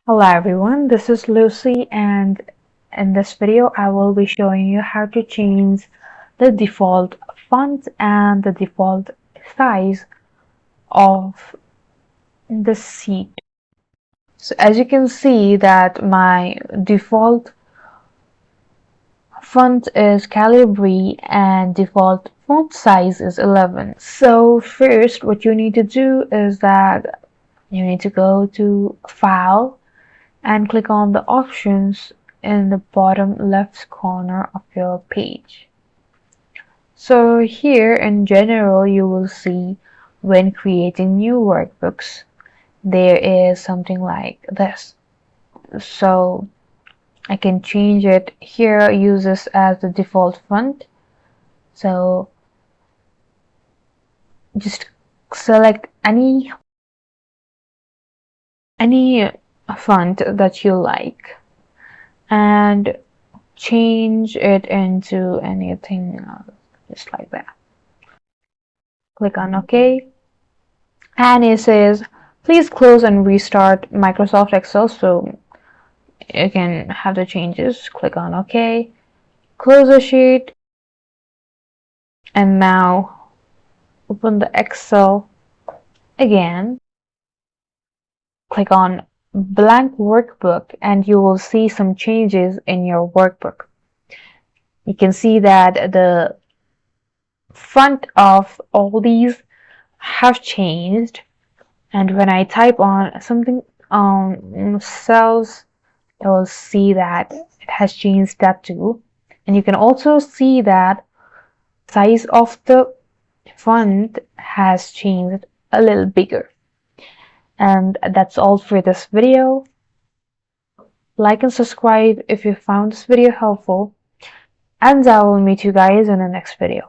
Hello everyone, this is Lucy, and in this video I will be showing you how to change the default font and the default size of the sheet. So as you can see that my default font is Calibri and default font size is 11. So first what you need to do is that you need to go to File and click on the options in the bottom left corner of your page. So here in general you will see when creating new workbooks there is something like this. So I can change it here, use this as the default font. So just select any font that you like and change it into anything just like that. Click on OK, and it says please close and restart Microsoft Excel, so you can have the changes. Click on OK, close the sheet, and now open the Excel again. Click on blank workbook and you will see some changes in your workbook. You can see that the front of all these have changed, and when I type on something on cells, you will see that it has changed that too. And you can also see that size of the font has changed a little bigger. And that's all for this video. Like and subscribe if you found this video helpful, and I will meet you guys in the next video.